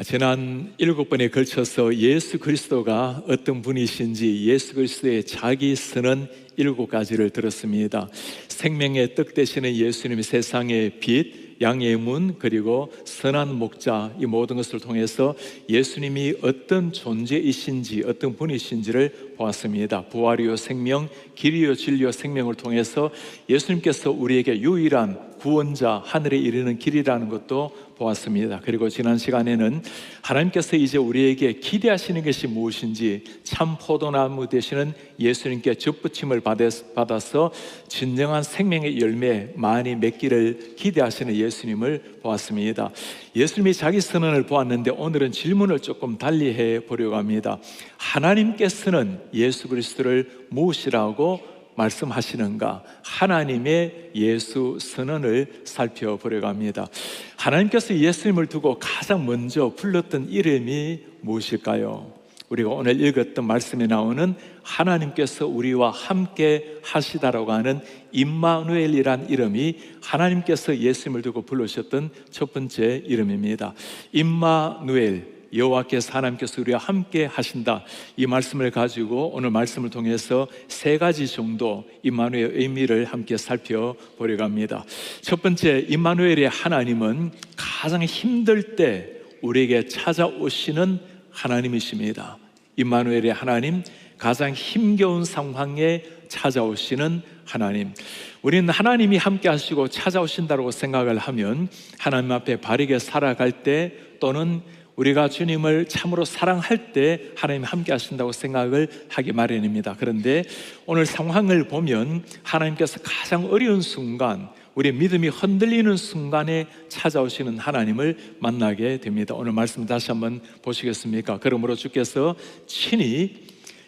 지난 7번에 걸쳐서 예수 그리스도가 어떤 분이신지 예수 그리스도의 자기 선언 7가지를 들었습니다. 생명의 떡 되시는 예수님이 세상의 빛, 양의 문, 그리고 선한 목자, 이 모든 것을 통해서 예수님이 어떤 존재이신지, 어떤 분이신지를 보았습니다. 부활이요 생명, 길이요 진리요 생명을 통해서 예수님께서 우리에게 유일한 구원자, 하늘에 이르는 길이라는 것도 보았습니다. 그리고 지난 시간에는 하나님께서 이제 우리에게 기대하시는 것이 무엇인지, 참 포도나무 되시는 예수님께 접붙임을 받아서 진정한 생명의 열매 많이 맺기를 기대하시는 예수님을 보았습니다. 예수님이 자기 선언을 보았는데 오늘은 질문을 조금 달리해 보려고 합니다. 하나님께서는 예수 그리스도를 무엇이라고 말씀하시는가? 하나님의 예수 선언을 살펴보려고 합니다. 하나님께서 예수님을 두고 가장 먼저 불렀던 이름이 무엇일까요? 우리가 오늘 읽었던 말씀에 나오는 하나님께서 우리와 함께 하시다라고 하는 임마누엘이란 이름이 하나님께서 예수님을 두고 부르셨던 첫 번째 이름입니다. 임마누엘, 여호와께서 하나님께서 우리와 함께 하신다, 이 말씀을 가지고 오늘 말씀을 통해서 3가지 정도 임마누엘의 의미를 함께 살펴보려고 합니다. 첫 번째, 임마누엘의 하나님은 가장 힘들 때 우리에게 찾아오시는 하나님이십니다. 임마누엘의 하나님, 가장 힘겨운 상황에 찾아오시는 하나님. 우리는 하나님이 함께 하시고 찾아오신다고 생각을 하면 하나님 앞에 바르게 살아갈 때, 또는 우리가 주님을 참으로 사랑할 때 하나님이 함께 하신다고 생각을 하기 마련입니다. 그런데 오늘 상황을 보면 하나님께서 가장 어려운 순간, 우리의 믿음이 흔들리는 순간에 찾아오시는 하나님을 만나게 됩니다. 오늘 말씀 다시 한번 보시겠습니까? 그러므로 주께서 친히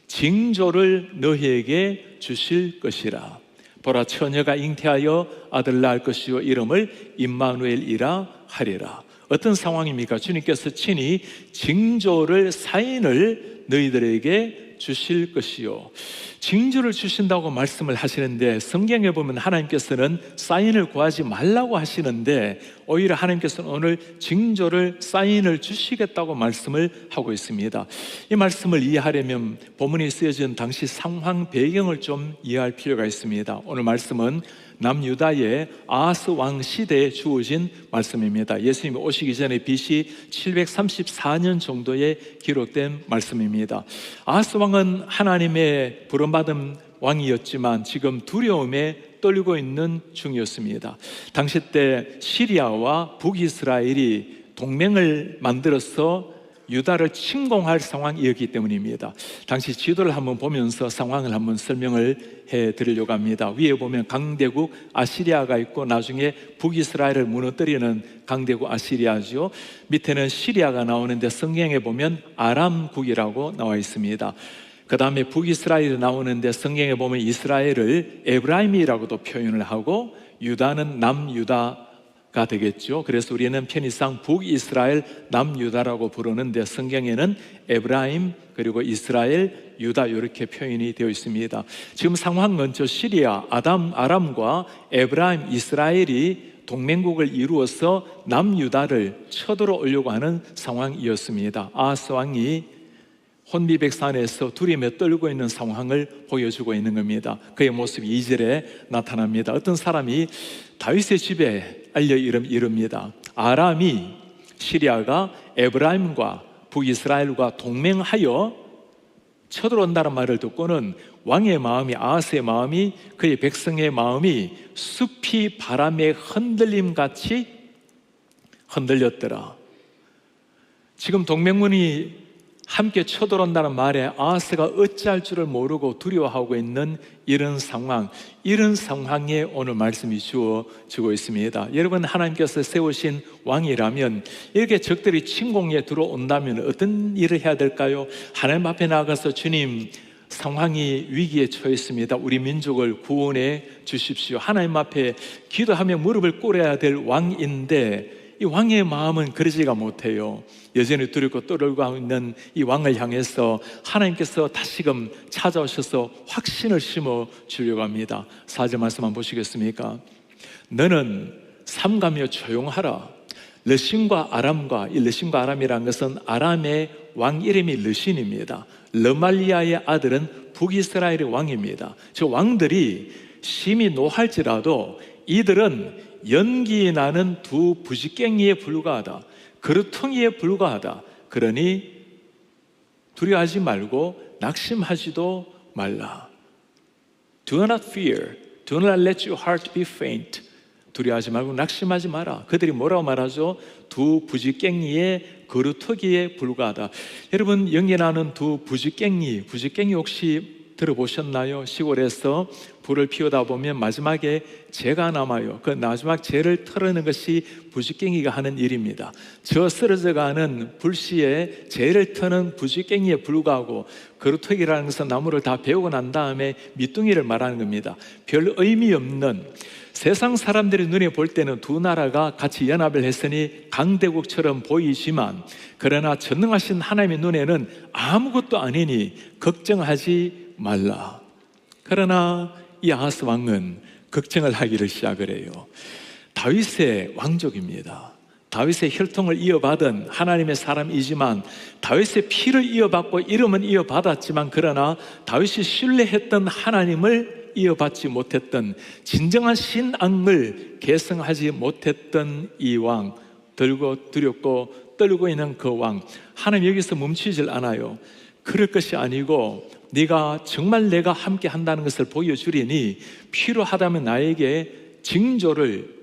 징조를 너희에게 주실 것이라. 보라, 처녀가 잉태하여 아들 낳을 것이요 이름을 임마누엘이라 하리라. 어떤 상황입니까? 주님께서 친히 징조를, 사인을 너희들에게 주실 것이요. 징조를 주신다고 말씀을 하시는데, 성경에 보면 하나님께서는 사인을 구하지 말라고 하시는데 오히려 하나님께서는 오늘 징조를, 사인을 주시겠다고 말씀을 하고 있습니다. 이 말씀을 이해하려면 본문이 쓰여진 당시 상황 배경을 좀 이해할 필요가 있습니다. 오늘 말씀은 남유다의 아하스 왕 시대에 주어진 말씀입니다. 예수님이 오시기 전에 BC 734년 정도에 기록된 말씀입니다. 아하스 왕은 하나님의 부름받은 왕이었지만 지금 두려움에 떨고 있는 중이었습니다. 당시 때 시리아와 북이스라엘이 동맹을 만들어서 유다를 침공할 상황이었기 때문입니다. 당시 지도를 한번 보면서 상황을 한번 설명을 해드리려고 합니다. 위에 보면 강대국 아시리아가 있고 나중에 북이스라엘을 무너뜨리는 강대국 아시리아죠. 밑에는 시리아가 나오는데 성경에 보면 아람국이라고 나와 있습니다. 그 다음에 북이스라엘이 나오는데 성경에 보면 이스라엘을 에브라임이라고도 표현을 하고 유다는 남유다 가 되겠죠. 그래서 우리는 편의상 북이스라엘, 남유다라고 부르는데 성경에는 에브라임, 그리고 이스라엘, 유다 이렇게 표현이 되어 있습니다. 지금 상황은 저 시리아, 아람과 에브라임, 이스라엘이 동맹국을 이루어서 남유다를 쳐들어오려고 하는 상황이었습니다. 아하스 왕이 혼비백산에서 두려움에 떨고 있는 상황을 보여주고 있는 겁니다. 그의 모습이 2절에 나타납니다. 어떤 사람이 다윗의 집에 알려 이릅니다. 아람이, 시리아가 에브라임과 북이스라엘과 동맹하여 쳐들어온다는 말을 듣고는 왕의 마음이, 아하스의 마음이, 그의 백성의 마음이 숲이 바람에 흔들림같이 흔들렸더라. 지금 동맹군이 함께 쳐들어온다는 말에 아하스가 어찌할 줄을 모르고 두려워하고 있는 이런 상황, 이런 상황에 오늘 말씀이 주어지고 있습니다. 여러분, 하나님께서 세우신 왕이라면 이렇게 적들이 침공에 들어온다면 어떤 일을 해야 될까요? 하나님 앞에 나가서 주님, 상황이 위기에 처했습니다. 우리 민족을 구원해 주십시오. 하나님 앞에 기도하며 무릎을 꿇어야 될 왕인데 이 왕의 마음은 그러지가 못해요. 여전히 두렵고 떨고 있는 이 왕을 향해서 하나님께서 다시금 찾아오셔서 확신을 심어 주려고 합니다. 4절 말씀 한번 보시겠습니까? 너는 삼가며 조용하라. 르신과 아람과, 이 르신과 아람이라는 것은 아람의 왕 이름이 르신입니다. 르말리아의 아들은 북이스라엘의 왕입니다. 저 왕들이 심히 노할지라도 이들은 연기 나는 두 부지깽이에 불과하다, 그루텅이에 불과하다. 그러니 두려워하지 말고 낙심하지도 말라. Do not fear, do not let your heart be faint. 두려워하지 말고 낙심하지 마라. 그들이 뭐라고 말하죠? 두 부지깽이의 그루터기에 불과하다. 여러분, 연기나는 두 부지깽이 혹시 들어보셨나요? 시골에서 불을 피우다 보면 마지막에 재가 남아요. 그 마지막 재를 털어내는 것이 부지깽이가 하는 일입니다. 저 쓰러져가는 불씨에 재를 터는 부지깽이에 불과하고, 그루터기라는 것은 나무를 다 베우고 난 다음에 밑둥이를 말하는 겁니다. 별 의미 없는, 세상 사람들이 눈에 볼 때는 두 나라가 같이 연합을 했으니 강대국처럼 보이지만, 그러나 전능하신 하나님의 눈에는 아무것도 아니니 걱정하지 말라. 그러나 이 아하스 왕은 걱정을 하기를 시작을 해요. 다윗의 왕족입니다. 다윗의 혈통을 이어받은 하나님의 사람이지만, 다윗의 피를 이어받고 이름은 이어받았지만, 그러나 다윗이 신뢰했던 하나님을 이어받지 못했던, 진정한 신앙을 계승하지 못했던 이 왕, 들고 두렵고 떨고 있는 그 왕, 하나님 여기서 멈추질 않아요. 그럴 것이 아니고 네가 정말 내가 함께 한다는 것을 보여주리니 필요하다면 나에게 징조를,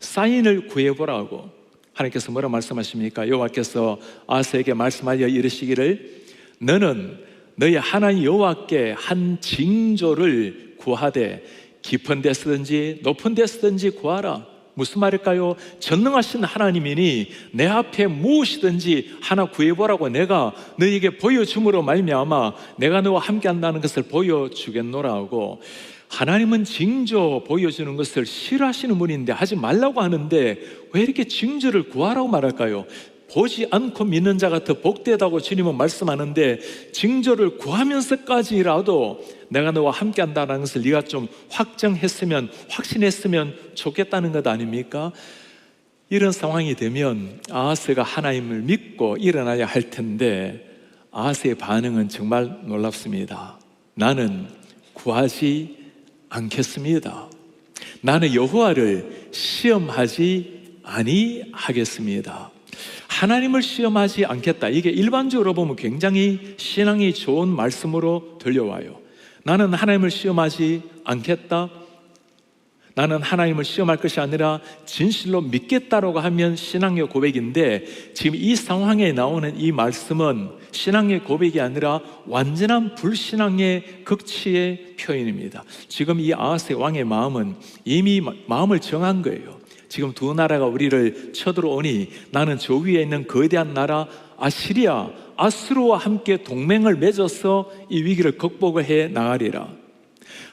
사인을 구해보라고 하나님께서 뭐라 말씀하십니까? 여호와께서 아하스에게 말씀하여 이르시기를, 너는 너희 하나님 여호와께 한 징조를 구하되 깊은 데서든지 높은 데서든지 구하라. 무슨 말일까요? 전능하신 하나님이니 내 앞에 무엇이든지 하나 구해보라고 내가 너에게 보여줌으로 말미암아 내가 너와 함께 한다는 것을 보여주겠노라고. 하나님은 징조 보여주는 것을 싫어하시는 분인데 하지 말라고 하는데 왜 이렇게 징조를 구하라고 말할까요? 보지 않고 믿는 자가 더 복되다고 주님은 말씀하는데, 징조를 구하면서까지라도 내가 너와 함께 한다는 것을 네가 좀 확정했으면, 확신했으면 좋겠다는 것 아닙니까? 이런 상황이 되면 아하스가 하나님을 믿고 일어나야 할 텐데, 아하스의 반응은 정말 놀랍습니다. 나는 구하지 않겠습니다. 나는 여호와를 시험하지 아니하겠습니다. 하나님을 시험하지 않겠다. 이게 일반적으로 보면 굉장히 신앙이 좋은 말씀으로 들려와요. 나는 하나님을 시험하지 않겠다. 나는 하나님을 시험할 것이 아니라 진실로 믿겠다라고 하면 신앙의 고백인데, 지금 이 상황에 나오는 이 말씀은 신앙의 고백이 아니라 완전한 불신앙의 극치의 표현입니다. 지금 이 아하스의 왕의 마음은 이미 마음을 정한 거예요. 지금 두 나라가 우리를 쳐들어오니 나는 저 위에 있는 거대한 나라 아시리아, 아수르와 함께 동맹을 맺어서 이 위기를 극복을 해 나가리라.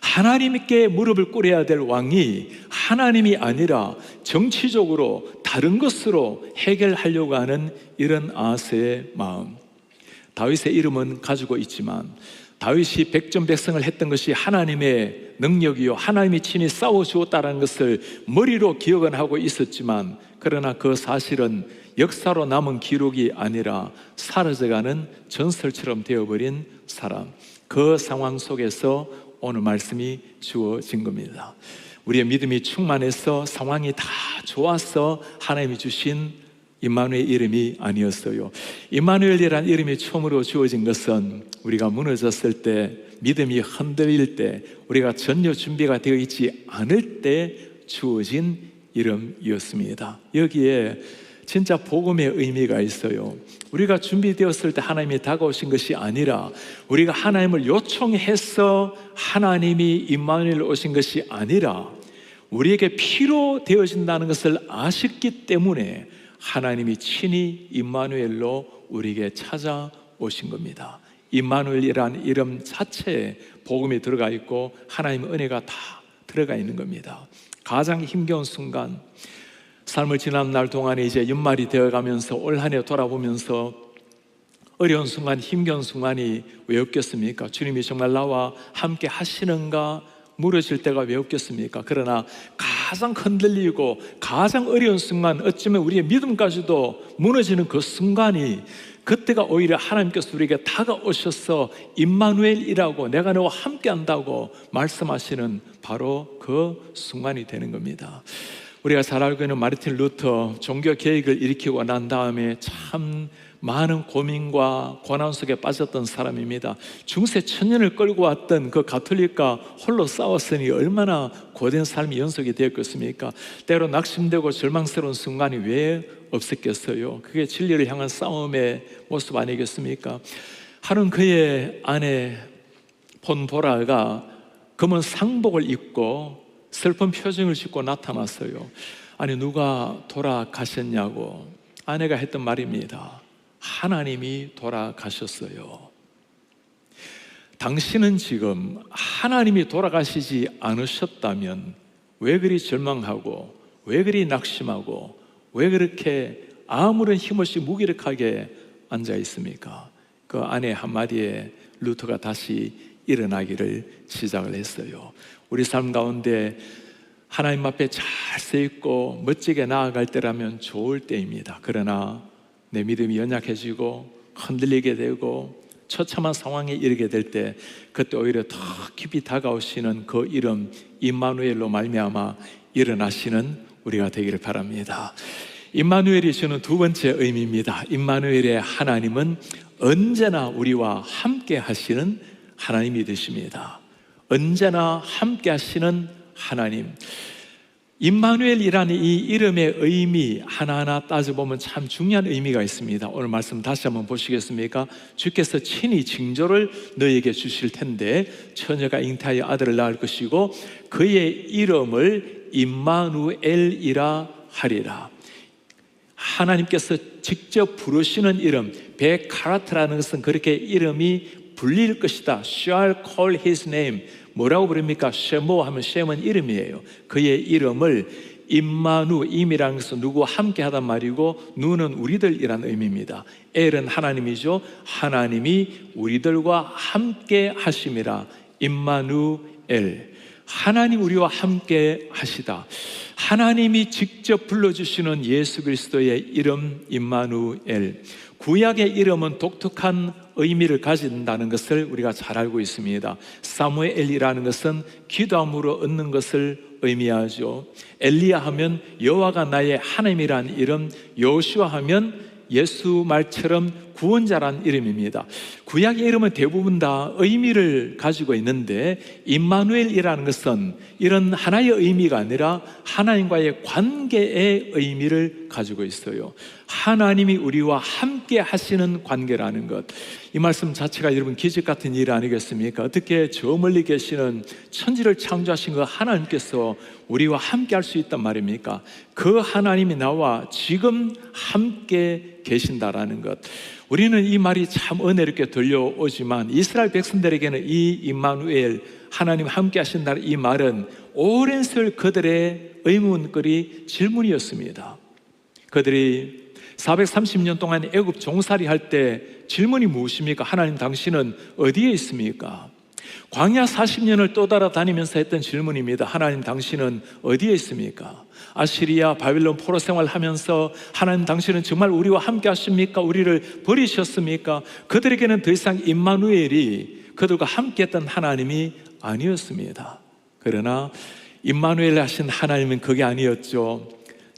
하나님께 무릎을 꿇어야 될 왕이 하나님이 아니라 정치적으로 다른 것으로 해결하려고 하는 이런 아하스의 마음. 다윗의 이름은 가지고 있지만 다윗이 백전백승을 했던 것이 하나님의 능력이요, 하나님이 친히 싸워주었다는 것을 머리로 기억은 하고 있었지만, 그러나 그 사실은 역사로 남은 기록이 아니라 사라져가는 전설처럼 되어버린 사람. 그 상황 속에서 오늘 말씀이 주어진 겁니다. 우리의 믿음이 충만해서 상황이 다 좋아서 하나님이 주신 임마누엘 이름이 아니었어요. 임마누엘이라는 이름이 처음으로 주어진 것은 우리가 무너졌을 때, 믿음이 흔들릴 때, 우리가 전혀 준비가 되어 있지 않을 때 주어진 이름이었습니다. 여기에 진짜 복음의 의미가 있어요. 우리가 준비되었을 때 하나님이 다가오신 것이 아니라, 우리가 하나님을 요청해서 하나님이 임마누엘 오신 것이 아니라, 우리에게 필요되어진다는 것을 아셨기 때문에 하나님이 친히 임마누엘로 우리에게 찾아오신 겁니다. 임마누엘이라는 이름 자체에 복음이 들어가 있고 하나님의 은혜가 다 들어가 있는 겁니다. 가장 힘겨운 순간, 삶을 지난 날 동안에 이제 연말이 되어가면서 올 한 해 돌아보면서 어려운 순간, 힘겨운 순간이 왜 없겠습니까? 주님이 정말 나와 함께 하시는가 물어질 때가 왜 없겠습니까? 그러나 가장 흔들리고 가장 어려운 순간, 어쩌면 우리의 믿음까지도 무너지는 그 순간이, 그때가 오히려 하나님께서 우리에게 다가오셔서 임마누엘이라고, 내가 너와 함께 한다고 말씀하시는 바로 그 순간이 되는 겁니다. 우리가 잘 알고 있는 마르틴 루터, 종교 개혁을 일으키고 난 다음에 참 많은 고민과 고난 속에 빠졌던 사람입니다. 중세 천년을 끌고 왔던 그 가톨릭과 홀로 싸웠으니 얼마나 고된 삶이 연속이 되었겠습니까? 때로 낙심되고 절망스러운 순간이 왜 없었겠어요? 그게 진리를 향한 싸움의 모습 아니겠습니까? 하루는 그의 아내 폰보라가 검은 상복을 입고 슬픈 표정을 짓고 나타났어요. 아니, 누가 돌아가셨냐고 아내가 했던 말입니다. 하나님이 돌아가셨어요. 당신은 지금 하나님이 돌아가시지 않으셨다면 왜 그리 절망하고, 왜 그리 낙심하고, 왜 그렇게 아무런 힘없이 무기력하게 앉아 있습니까? 그 아내 한마디에 루터가 다시 일어나기를 시작을 했어요. 우리 삶 가운데 하나님 앞에 잘 서 있고 멋지게 나아갈 때라면 좋을 때입니다. 그러나 내 믿음이 연약해지고 흔들리게 되고 처참한 상황에 이르게 될 때, 그때 오히려 더 깊이 다가오시는 그 이름 임마누엘로 말미암아 일어나시는 우리가 되기를 바랍니다. 임마누엘이 주는 두 번째 의미입니다. 임마누엘의 하나님은 언제나 우리와 함께 하시는 하나님이 되십니다. 언제나 함께 하시는 하나님. 임마누엘이라는 이 이름의 의미 하나하나 따져보면 참 중요한 의미가 있습니다. 오늘 말씀 다시 한번 보시겠습니까? 주께서 친히 징조를 너에게 주실 텐데 처녀가 잉태하여 아들을 낳을 것이고 그의 이름을 임마누엘이라 하리라. 하나님께서 직접 부르시는 이름, 베카라트라는 것은 그렇게 이름이 불릴 것이다. Shall call his name. 뭐라고 부릅니까? 쉐모 하면 쉐몬 이름이에요. 그의 이름을 임마누, 임이라는 것은 누구와 함께 하단 말이고, 누는 우리들이라는 의미입니다. 엘은 하나님이죠. 하나님이 우리들과 함께 하심이라. 임마누엘. 하나님 우리와 함께 하시다. 하나님이 직접 불러주시는 예수 그리스도의 이름 임마누엘. 구약의 이름은 독특한 의미를 가진다는 것을 우리가 잘 알고 있습니다. 사무엘이라는 것은 기도함으로 얻는 것을 의미하죠. 엘리야 하면 여호와가 나의 하나님이라는 이름, 여호수아 하면 예수 말처럼 구원자란 이름입니다. 구약의 이름은 대부분 다 의미를 가지고 있는데, 임마누엘이라는 것은 이런 하나의 의미가 아니라 하나님과의 관계의 의미를 가지고 있어요. 하나님이 우리와 함께 하시는 관계라는 것, 이 말씀 자체가 여러분 기적 같은 일 아니겠습니까? 어떻게 저 멀리 계시는 천지를 창조하신 그 하나님께서 우리와 함께 할 수 있단 말입니까? 그 하나님이 나와 지금 함께 계신다라는 것. 우리는 이 말이 참 은혜롭게 들려오지만 이스라엘 백성들에게는 이 임마누엘, 하나님 함께 하신다는 이 말은 오랜 세월 그들의 의문거리, 질문이었습니다. 그들이 430년 동안 애굽 종살이 할 때 질문이 무엇입니까? 하나님 당신은 어디에 있습니까? 광야 40년을 또 따라다니면서 했던 질문입니다. 하나님 당신은 어디에 있습니까? 아시리아 바빌론 포로 생활하면서 하나님 당신은 정말 우리와 함께 하십니까? 우리를 버리셨습니까? 그들에게는 더 이상 임마누엘이 그들과 함께 했던 하나님이 아니었습니다. 그러나 임마누엘 하신 하나님은 그게 아니었죠.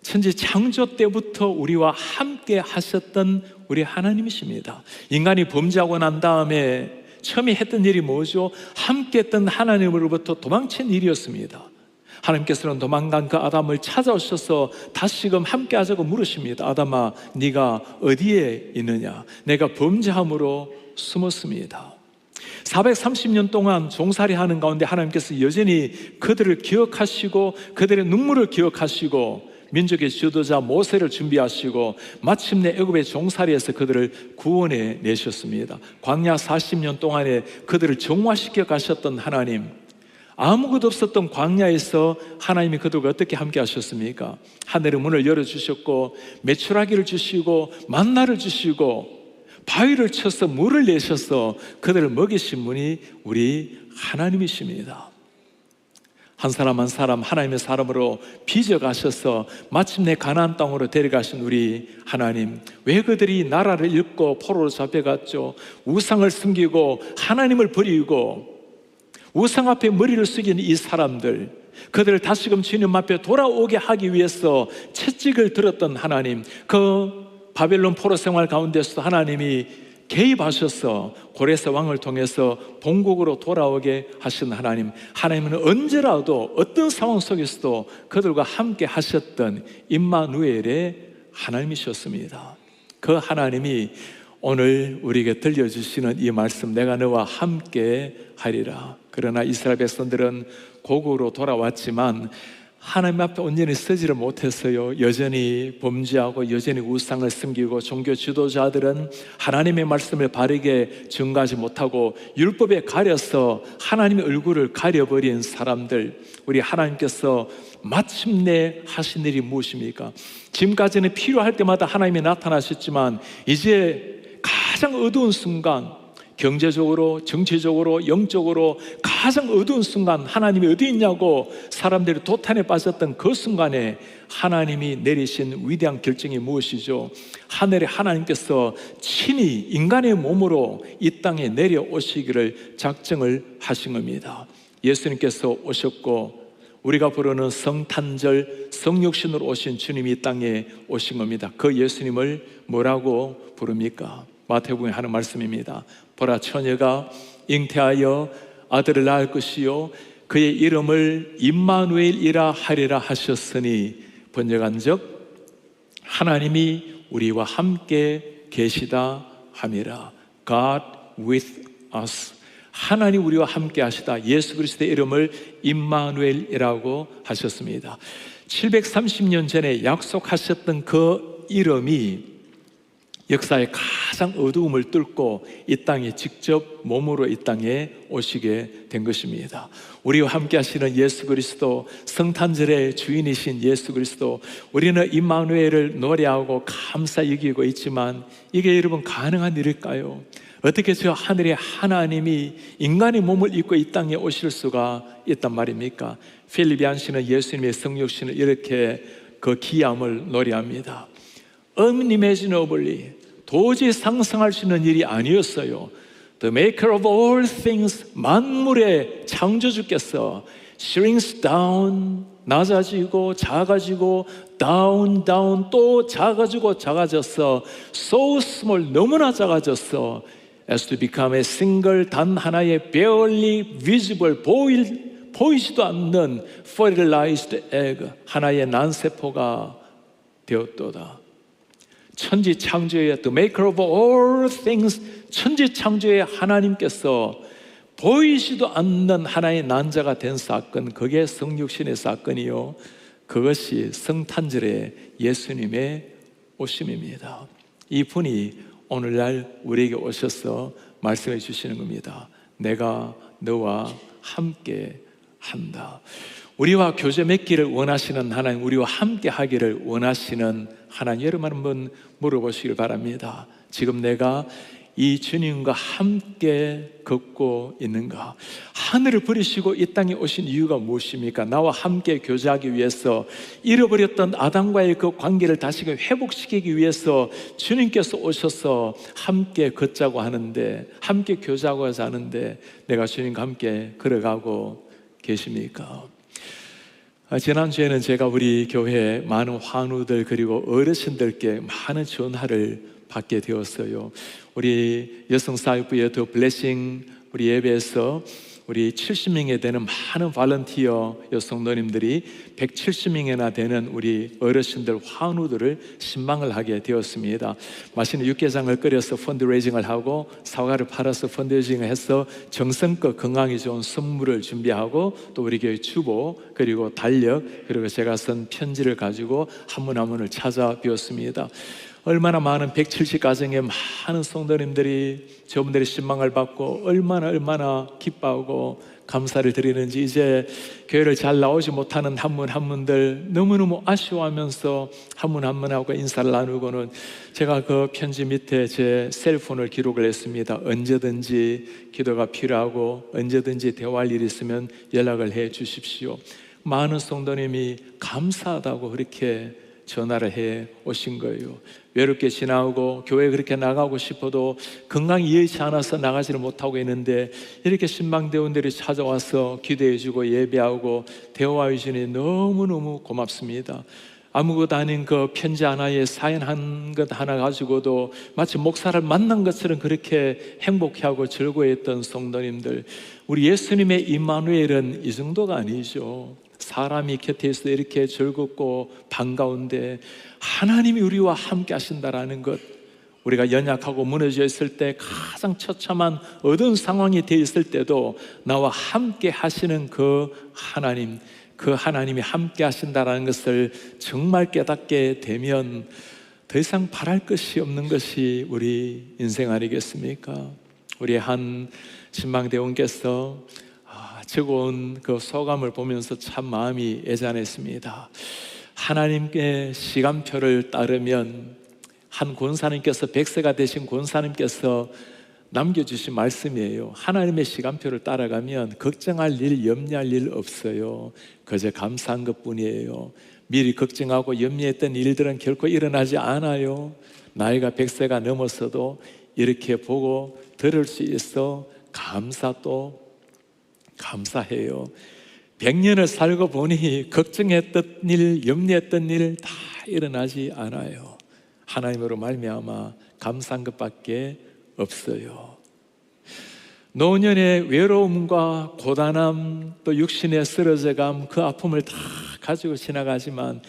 천지 창조 때부터 우리와 함께 하셨던 우리 하나님이십니다. 인간이 범죄하고 난 다음에 처음에 했던 일이 뭐죠? 함께 했던 하나님으로부터 도망친 일이었습니다. 하나님께서는 도망간 그 아담을 찾아오셔서 다시금 함께 하자고 물으십니다. 아담아, 네가 어디에 있느냐? 내가 범죄함으로 숨었습니다. 430년 동안 종살이 하는 가운데 하나님께서 여전히 그들을 기억하시고 그들의 눈물을 기억하시고 민족의 지도자 모세를 준비하시고 마침내 애굽의 종살이에서 그들을 구원해 내셨습니다. 광야 40년 동안에 그들을 정화시켜 가셨던 하나님, 아무것도 없었던 광야에서 하나님이 그들과 어떻게 함께 하셨습니까? 하늘의 문을 열어주셨고 메추라기를 주시고 만나를 주시고 바위를 쳐서 물을 내셔서 그들을 먹이신 분이 우리 하나님이십니다. 한 사람 한 사람 하나님의 사람으로 빚어가셔서 마침내 가나안 땅으로 데려가신 우리 하나님, 왜 그들이 나라를 잃고 포로로 잡혀갔죠? 우상을 숨기고 하나님을 버리고 우상 앞에 머리를 숙인 이 사람들, 그들을 다시금 주님 앞에 돌아오게 하기 위해서 채찍을 들었던 하나님, 그 바벨론 포로 생활 가운데서 하나님이 개입하셔서 고레스 왕을 통해서 본국으로 돌아오게 하신 하나님, 하나님은 언제라도 어떤 상황 속에서도 그들과 함께 하셨던 임마누엘의 하나님이셨습니다. 그 하나님이 오늘 우리에게 들려주시는 이 말씀, 내가 너와 함께 하리라. 그러나 이스라엘 백성들은 고국으로 돌아왔지만 하나님 앞에 온전히 서지를 못했어요. 여전히 범죄하고 여전히 우상을 숨기고, 종교 지도자들은 하나님의 말씀을 바르게 증거하지 못하고 율법에 가려서 하나님의 얼굴을 가려버린 사람들, 우리 하나님께서 마침내 하신 일이 무엇입니까? 지금까지는 필요할 때마다 하나님이 나타나셨지만 이제 가장 어두운 순간, 경제적으로, 정치적으로, 영적으로 가장 어두운 순간, 하나님이 어디 있냐고 사람들이 도탄에 빠졌던 그 순간에 하나님이 내리신 위대한 결정이 무엇이죠? 하늘의 하나님께서 친히 인간의 몸으로 이 땅에 내려오시기를 작정을 하신 겁니다. 예수님께서 오셨고, 우리가 부르는 성탄절, 성육신으로 오신 주님이 이 땅에 오신 겁니다. 그 예수님을 뭐라고 부릅니까? 마태복음에 하는 말씀입니다. 보라, 처녀가 잉태하여 아들을 낳을 것이요 그의 이름을 임마누엘이라 하리라 하셨으니, 번역한즉 하나님이 우리와 함께 계시다 함이라. God with us. 하나님 우리와 함께 하시다. 예수 그리스도의 이름을 임마누엘이라고 하셨습니다. 730년 전에 약속하셨던 그 이름이 역사의 가장 어두움을 뚫고 이 땅에 직접 몸으로 이 땅에 오시게 된 것입니다. 우리와 함께 하시는 예수 그리스도, 성탄절의 주인이신 예수 그리스도, 우리는 임마누엘을 노래하고 감사 여기고 있지만 이게 여러분 가능한 일일까요? 어떻게 저 하늘의 하나님이 인간의 몸을 입고 이 땅에 오실 수가 있단 말입니까? 필리비안시는 예수님의 성육신을 이렇게 그 귀함을 노래합니다. unimaginably, 도저히 상상할 수 있는 일이 아니었어요. The maker of all things, 만물의 창조주께서 shrinks down, 낮아지고 작아지고 down, 또 작아지고 작아져서 so small, 너무나 작아졌어. as to become a single, 단 하나의 barely visible, 보이지도 않는 fertilized egg, 하나의 난세포가 되었도다. 천지 창조의 The maker of all things, 천지 창조의 하나님께서 보이지도 않는 하나의 난자가 된 사건, 그게 성육신의 사건이요, 그것이 성탄절의 예수님의 오심입니다. 이 분이 오늘날 우리에게 오셔서 말씀해 주시는 겁니다. 내가 너와 함께 한다. 우리와 교제 맺기를 원하시는 하나님, 우리와 함께 하기를 원하시는 하나님, 여러분 한번 물어보시길 바랍니다. 지금 내가 이 주님과 함께 걷고 있는가? 하늘을 버리시고 이 땅에 오신 이유가 무엇입니까? 나와 함께 교제하기 위해서, 잃어버렸던 아담과의 그 관계를 다시금 회복시키기 위해서 주님께서 오셔서 함께 걷자고 하는데, 함께 교제하고자 하는데 내가 주님과 함께 걸어가고 계십니까? 지난주에는 제가 우리 교회에 많은 환우들 그리고 어르신들께 많은 전화를 받게 되었어요. 우리 여성사역부의 더 블레싱 우리 예배에서 우리 70명에 되는 많은 발런티어 여성 노님들이 170명이나 되는 우리 어르신들 환우들을 신방을 하게 되었습니다. 맛있는 육개장을 끓여서 펀드레이징을 하고 사과를 팔아서 펀드레이징을 해서 정성껏 건강에 좋은 선물을 준비하고, 또 우리 교회 주보 그리고 달력 그리고 제가 쓴 편지를 가지고 한 분 한 분을 찾아뵈었습니다. 얼마나 많은 170 가정의 많은 성도님들이 저분들의 신망을 받고 얼마나 기뻐하고 감사를 드리는지, 이제 교회를 잘 나오지 못하는 한 분 한 분들 너무너무 아쉬워하면서 한 분 한 분하고 인사를 나누고는, 제가 그 편지 밑에 제 셀폰을 기록을 했습니다. 언제든지 기도가 필요하고 언제든지 대화할 일이 있으면 연락을 해 주십시오. 많은 성도님이 감사하다고 그렇게 전화를 해 오신 거예요. 외롭게 지나고 교회 그렇게 나가고 싶어도 건강이 여의치 않아서 나가지를 못하고 있는데, 이렇게 신방대원들이 찾아와서 기도해 주고 예배하고 대화해 주니 너무너무 고맙습니다. 아무것도 아닌 그 편지 하나에 사연 한 것 하나 가지고도 마치 목사를 만난 것처럼 그렇게 행복해하고 즐거워했던 성도님들, 우리 예수님의 임마누엘은 이 정도가 아니죠. 사람이 곁에 있어 이렇게 즐겁고 반가운데 하나님이 우리와 함께 하신다라는 것, 우리가 연약하고 무너져 있을 때, 가장 처참한 어두운 상황이 되어 있을 때도 나와 함께 하시는 그 하나님, 그 하나님이 함께 하신다라는 것을 정말 깨닫게 되면 더 이상 바랄 것이 없는 것이 우리 인생 아니겠습니까? 우리 한 신방대원께서 적어온 그 소감을 보면서 참 마음이 애잔했습니다. 하나님께 시간표를 따르면, 한 권사님께서, 100세가 되신 권사님께서 남겨주신 말씀이에요. 하나님의 시간표를 따라가면 걱정할 일, 염려할 일 없어요. 그저 감사한 것뿐이에요. 미리 걱정하고 염려했던 일들은 결코 일어나지 않아요. 나이가 100세가 넘어서도 이렇게 보고 들을 수 있어 감사해요. 100년을 살고 보니 걱정했던 일, 염려했던 일 다 일어나지 않아요. 하나님으로 말미암아 감사한 것밖에 없어요. 노년의 외로움과 고단함, 또 육신의 쓰러져감, 그 아픔을 다 가지고 지나가지만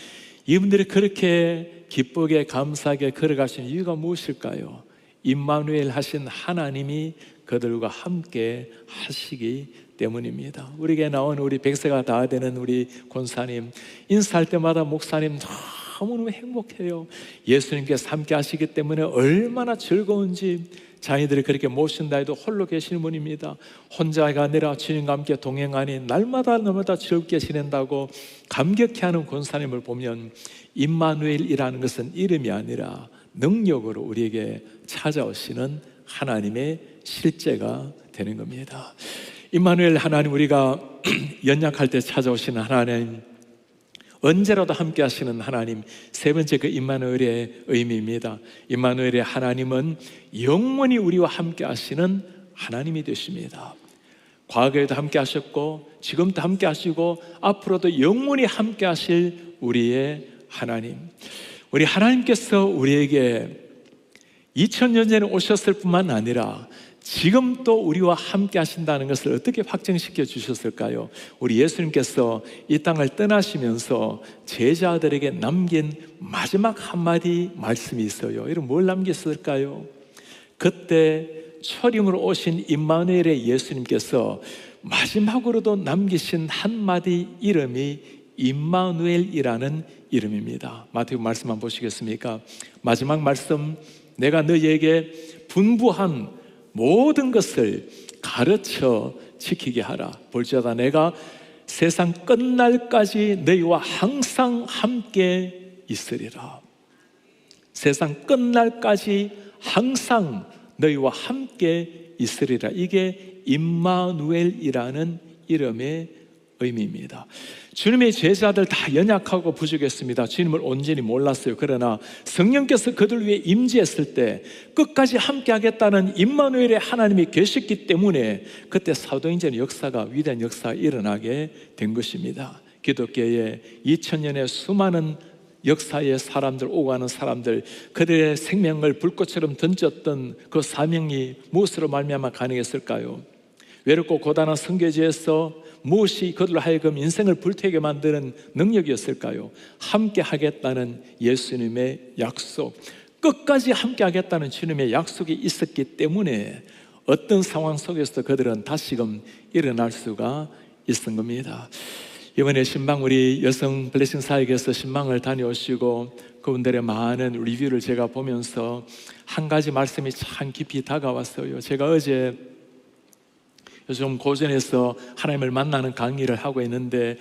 이분들이 그렇게 기쁘게 감사하게 걸어가신 이유가 무엇일까요? 임마누엘 하신 하나님이 그들과 함께 하시기 때문입니다. 우리에게 나온 우리 100세가 다 되는 우리 권사님, 인사할 때마다 목사님 너무너무 행복해요. 예수님께서 함께 하시기 때문에 얼마나 즐거운지, 자녀들이 그렇게 모신다 해도 홀로 계시는 분입니다. 혼자가 아니라 주님과 함께 동행하니 날마다 즐겁게 지낸다고 감격해하는 권사님을 보면, 임마누엘이라는 것은 이름이 아니라 능력으로 우리에게 찾아오시는 하나님의 실제가 되는 겁니다. 임마누엘 하나님, 우리가 연약할 때 찾아오시는 하나님, 언제라도 함께 하시는 하나님, 세 번째 그 임마누엘의 의미입니다. 임마누엘의 하나님은 영원히 우리와 함께 하시는 하나님이 되십니다. 과거에도 함께 하셨고 지금도 함께 하시고 앞으로도 영원히 함께 하실 우리의 하나님, 우리 하나님께서 우리에게 2000년 전에 오셨을 뿐만 아니라 지금 또 우리와 함께 하신다는 것을 어떻게 확증시켜 주셨을까요? 우리 예수님께서 이 땅을 떠나시면서 제자들에게 남긴 마지막 한마디 말씀이 있어요. 이런 뭘 남겼을까요? 그때 초림으로 오신 임마누엘의 예수님께서 마지막으로도 남기신 한마디 이름이 임마누엘이라는 이름입니다. 마태복음 말씀 한번 보시겠습니까? 마지막 말씀, 내가 너희에게 분부한 모든 것을 가르쳐 지키게 하라. 볼지어다 내가 세상 끝날까지 너희와 항상 함께 있으리라. 세상 끝날까지 항상 너희와 함께 있으리라. 이게 임마누엘이라는 이름의 의미입니다. 주님의 제자들 다 연약하고 부족했습니다. 주님을 온전히 몰랐어요. 그러나 성령께서 그들 위해 임재했을 때 끝까지 함께 하겠다는 임마누엘의 하나님이 계셨기 때문에 그때 사도행전 역사가, 위대한 역사가 일어나게 된 것입니다. 기독교의 2000년의 수많은 역사의 사람들, 오고 가는 사람들, 그들의 생명을 불꽃처럼 던졌던 그 사명이 무엇으로 말미암아 가능했을까요? 외롭고 고단한 선교지에서 무엇이 그들로 하여금 인생을 불태우게 만드는 능력이었을까요? 함께 하겠다는 예수님의 약속, 끝까지 함께 하겠다는 주님의 약속이 있었기 때문에 어떤 상황 속에서 그들은 다시금 일어날 수가 있은 겁니다. 이번에 신방 우리 여성 블레싱 사역에서 신방을 다녀오시고 그분들의 많은 리뷰를 제가 보면서 한 가지 말씀이 참 깊이 다가왔어요. 제가 어제 요즘 고전에서 하나님을 만나는 강의를 하고 있는데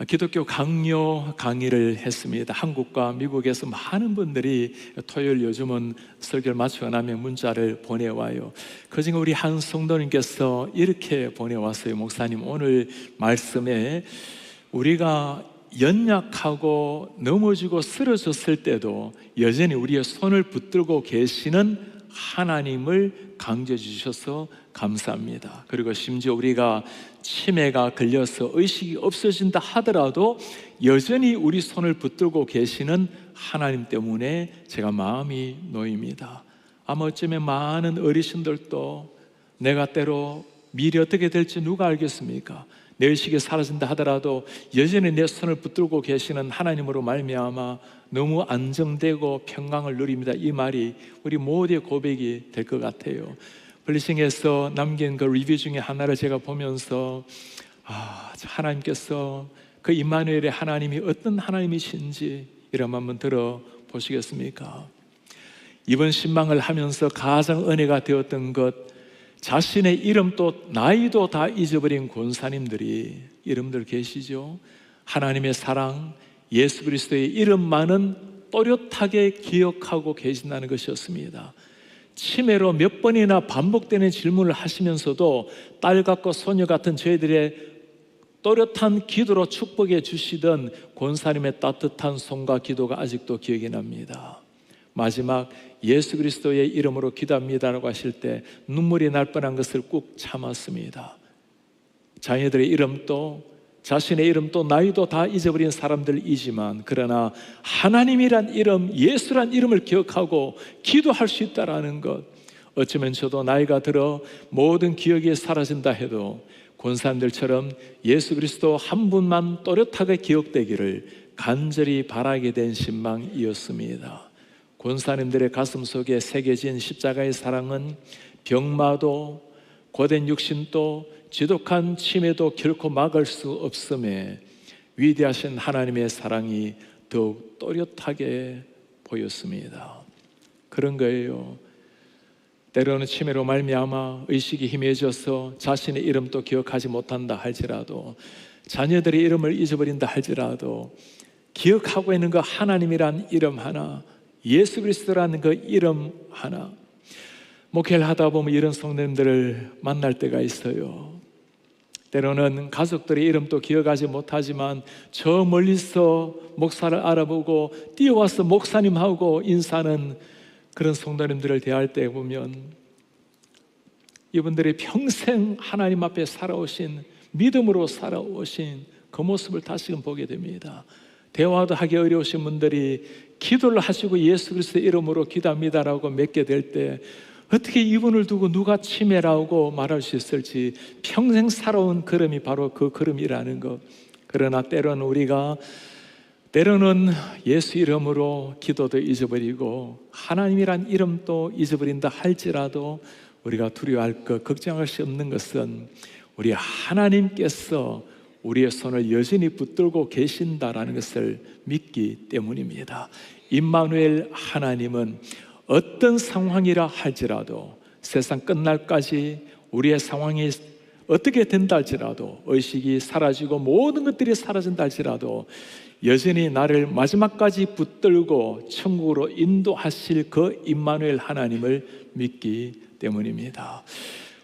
기독교 강요 강의를 했습니다. 한국과 미국에서 많은 분들이 토요일 요즘은 설교를 마치고 나면 문자를 보내와요. 그중에 우리 한 성도님께서 이렇게 보내왔어요. 목사님, 오늘 말씀에 우리가 연약하고 넘어지고 쓰러졌을 때도 여전히 우리의 손을 붙들고 계시는 하나님을 강조해 주셔서 감사합니다. 그리고 심지어 우리가 치매가 걸려서 의식이 없어진다 하더라도 여전히 우리 손을 붙들고 계시는 하나님 때문에 제가 마음이 놓입니다. 아마 어쩌면 많은 어르신들도 내가 때로 미래 어떻게 될지 누가 알겠습니까? 내 의식이 사라진다 하더라도 여전히 내 손을 붙들고 계시는 하나님으로 말미암아 너무 안정되고 평강을 누립니다. 이 말이 우리 모두의 고백이 될 것 같아요. 블리싱에서 남긴 그 리뷰 중에 하나를 제가 보면서 하나님께서 그 임마누엘의 하나님이 어떤 하나님이신지 이런 한번 들어보시겠습니까? 이번 신방을 하면서 가장 은혜가 되었던 것, 자신의 이름도 나이도 다 잊어버린 권사님들이 이름들 계시죠? 하나님의 사랑, 예수 그리스도의 이름만은 또렷하게 기억하고 계신다는 것이었습니다. 치매로 몇 번이나 반복되는 질문을 하시면서도 딸 같고 소녀 같은 저희들의 또렷한 기도로 축복해 주시던 권사님의 따뜻한 손과 기도가 아직도 기억이 납니다. 마지막 예수 그리스도의 이름으로 기도합니다라고 하실 때 눈물이 날 뻔한 것을 꾹 참았습니다. 자녀들의 이름도 자신의 이름도 나이도 다 잊어버린 사람들이지만 그러나 하나님이란 이름, 예수란 이름을 기억하고 기도할 수 있다는 것, 어쩌면 저도 나이가 들어 모든 기억이 사라진다 해도 권사님들처럼 예수 그리스도 한 분만 또렷하게 기억되기를 간절히 바라게 된 신방이었습니다. 권사님들의 가슴 속에 새겨진 십자가의 사랑은 병마도 고된 육신도 지독한 치매도 결코 막을 수 없음에 위대하신 하나님의 사랑이 더욱 또렷하게 보였습니다. 그런 거예요. 때로는 치매로 말미암아 의식이 희미해져서 자신의 이름도 기억하지 못한다 할지라도, 자녀들의 이름을 잊어버린다 할지라도 기억하고 있는 그 하나님이란 이름 하나, 예수 그리스도라는 그 이름 하나, 목회를 하다 보면 이런 성도님들을 만날 때가 있어요. 때로는 가족들의 이름도 기억하지 못하지만 저 멀리서 목사를 알아보고 뛰어와서 목사님하고 인사하는 그런 성도님들을 대할 때 보면 이분들이 평생 하나님 앞에 살아오신, 믿음으로 살아오신 그 모습을 다시금 보게 됩니다. 대화도 하기 어려우신 분들이 기도를 하시고 예수 그리스도의 이름으로 기도합니다라고 맺게 될 때 어떻게 이분을 두고 누가 치매라고 말할 수 있을지, 평생 살아온 걸음이 바로 그 걸음이라는 것. 그러나 때로는 우리가 예수 이름으로 기도도 잊어버리고 하나님이란 이름도 잊어버린다 할지라도 우리가 두려워할 것, 걱정할 수 없는 것은 우리 하나님께서 우리의 손을 여전히 붙들고 계신다라는 것을 믿기 때문입니다. 임마누엘 하나님은 어떤 상황이라 할지라도, 세상 끝날까지 우리의 상황이 어떻게 된다 할지라도, 의식이 사라지고 모든 것들이 사라진다 할지라도 여전히 나를 마지막까지 붙들고 천국으로 인도하실 그 임마누엘 하나님을 믿기 때문입니다.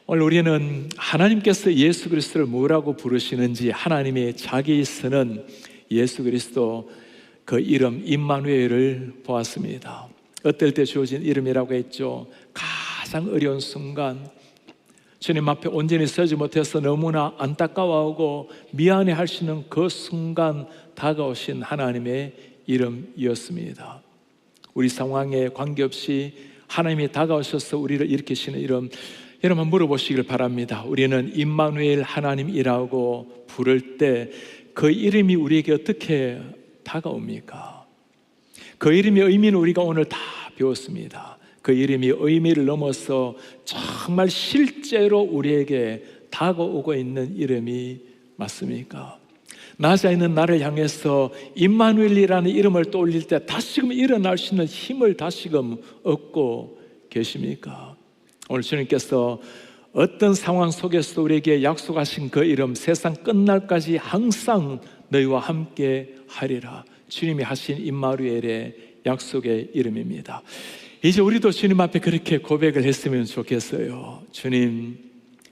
오늘 우리는 하나님께서 예수 그리스도를 뭐라고 부르시는지, 하나님의 자기 쓰는 예수 그리스도 그 이름 임마누엘을 보았습니다. 어떨 때 주어진 이름이라고 했죠. 가장 어려운 순간, 주님 앞에 온전히 서지 못해서 너무나 안타까워하고 미안해 하시는 그 순간 다가오신 하나님의 이름이었습니다. 우리 상황에 관계없이 하나님이 다가오셔서 우리를 일으키시는 이름, 여러분 물어보시길 바랍니다. 우리는 임마누엘 하나님이라고 부를 때 그 이름이 우리에게 어떻게 다가옵니까? 그 이름의 의미는 우리가 오늘 다 배웠습니다. 그 이름이 의미를 넘어서 정말 실제로 우리에게 다가오고 있는 이름이 맞습니까? 낮아 있는 나를 향해서 임마누엘이라는 이름을 떠올릴 때 다시금 일어날 수 있는 힘을 다시금 얻고 계십니까? 오늘 주님께서 어떤 상황 속에서 우리에게 약속하신 그 이름, 세상 끝날까지 항상 너희와 함께 하리라, 주님이 하신 임마누엘의 약속의 이름입니다. 이제 우리도 주님 앞에 그렇게 고백을 했으면 좋겠어요.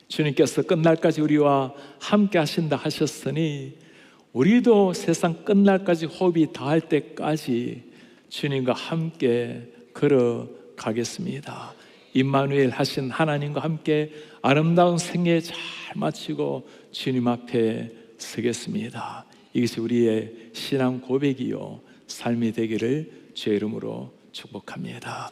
주님께서 끝날까지 우리와 함께 하신다 하셨으니 우리도 세상 끝날까지 호흡이 다할 때까지 주님과 함께 걸어가겠습니다. 임마누엘 하신 하나님과 함께 아름다운 생애 잘 마치고 주님 앞에 서겠습니다. 이것이 우리의 신앙 고백이요 삶이 되기를 주의 이름으로 축복합니다.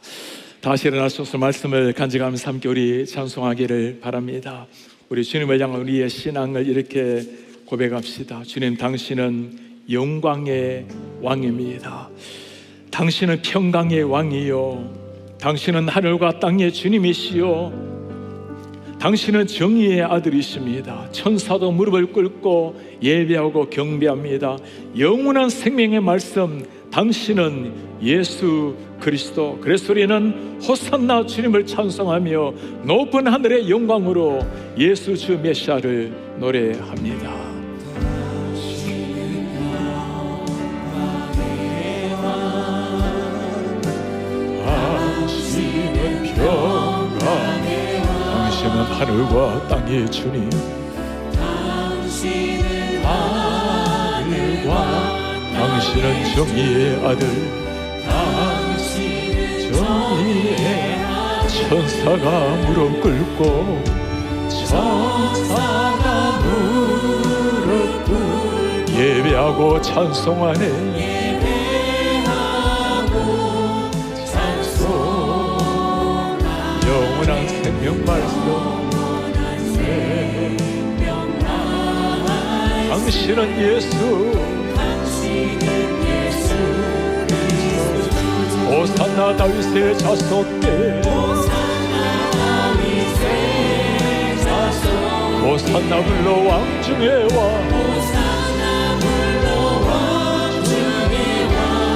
다시 일어나셔서 말씀을 간직하면서 함께 우리 찬송하기를 바랍니다. 우리 주님을 향한 우리의 신앙을 이렇게 고백합시다. 주님, 당신은 영광의 왕입니다. 당신은 평강의 왕이요, 당신은 하늘과 땅의 주님이시요, 당신은 정의의 아들이십니다. 천사도 무릎을 꿇고 예배하고 경배합니다. 영원한 생명의 말씀, 당신은 예수 그리스도. 그래서 우리는 호산나 주님을 찬송하며 높은 하늘의 영광으로 예수 주 메시아를 노래합니다. 당신은 평강의 왕, 당신은 하늘과 땅의 주님, 당신은 하늘과, 당신은 정의의 아들, 당신은 정의의 아들. 천사가 무릎 꿇고, 천사가 무릎 꿇고 예배하고 찬송하네. 영원한 생명 말씀, 당신은 예수, 호산나 다윗의 자손께, 호산나 불러 왕 중에 왕,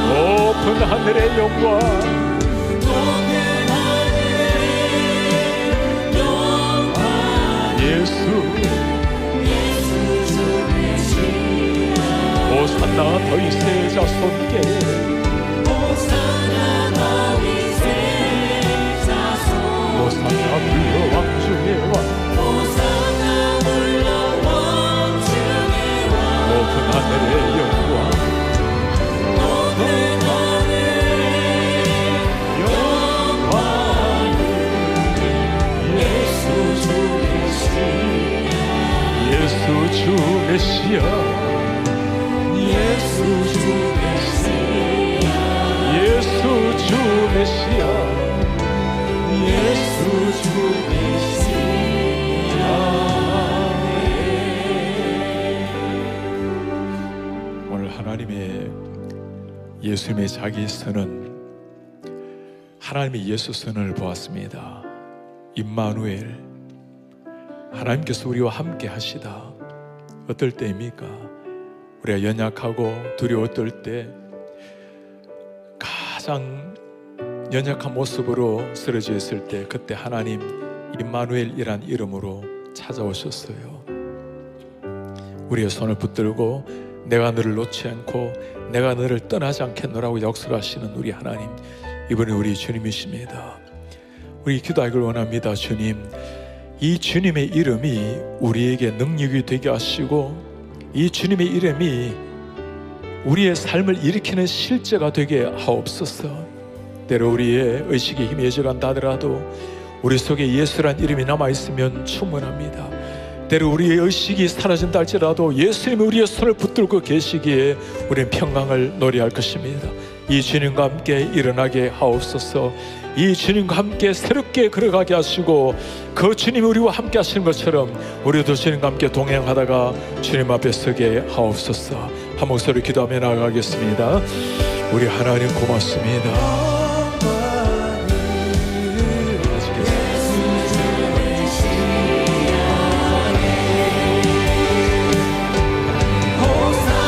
높은 하늘의 영광, 호산나 다윗의 자손께, 호산나 불러 왕 중에 왕, 높은 하늘의 영광, 예수 주 메시아, 예수 주 메시아, 예수 주 메시아, 예수 주 메시아. 오늘 하나님의 예수님의 자기 선언, 하나님의 예수 선언을 보았습니다. 임마누엘, 하나님께서 우리와 함께 하시다. 어떨 때입니까? 우리가 연약하고 두려웠을 때 가장 연약한 모습으로 쓰러져 있을 때, 그때 하나님 임마누엘이란 이름으로 찾아오셨어요. 우리의 손을 붙들고 내가 너를 놓지 않고 내가 너를 떠나지 않겠노라고 약속하시는 우리 하나님, 이번에 우리 주님이십니다. 우리 기도하기를 원합니다. 주님, 이 주님의 이름이 우리에게 능력이 되게 하시고, 이 주님의 이름이 우리의 삶을 일으키는 실제가 되게 하옵소서. 때로 우리의 의식이 희미해져 간다 하더라도 우리 속에 예수란 이름이 남아있으면 충분합니다. 때로 우리의 의식이 사라진다 할지라도 예수님이 우리의 손을 붙들고 계시기에 우리는 평강을 노래할 것입니다. 이 주님과 함께 일어나게 하옵소서. 이 주님과 함께 새롭게 걸어가게 하시고, 그 주님이 우리와 함께 하시는 것처럼 우리도 주님과 함께 동행하다가 주님 앞에 서게 하옵소서. 한 목소리 기도하며 나아가겠습니다. 우리 하나님 고맙습니다. 호산나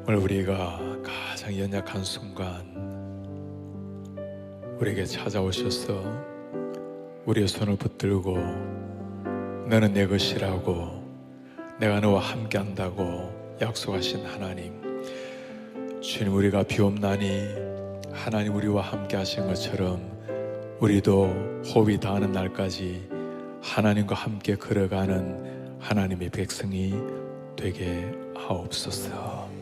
오늘 우리가 가장 연약한 순간 우리에게 찾아오셔서 우리의 손을 붙들고 너는 내 것이라고, 내가 너와 함께 한다고 약속하신 하나님, 주님, 우리가 비옵나니 하나님 우리와 함께 하신 것처럼 우리도 호흡이 닿는 날까지 하나님과 함께 걸어가는 하나님의 백성이 되게 하옵소서.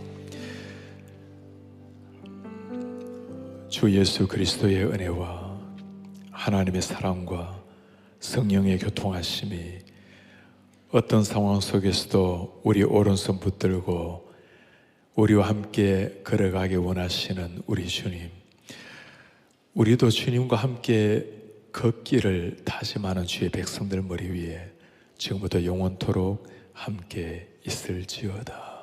주 예수 그리스도의 은혜와 하나님의 사랑과 성령의 교통하심이 어떤 상황 속에서도 우리 오른손 붙들고 우리와 함께 걸어가기 원하시는 우리 주님, 우리도 주님과 함께 걷기를 다짐하는 주의 백성들 머리 위에 지금부터 영원토록 함께 있을지어다.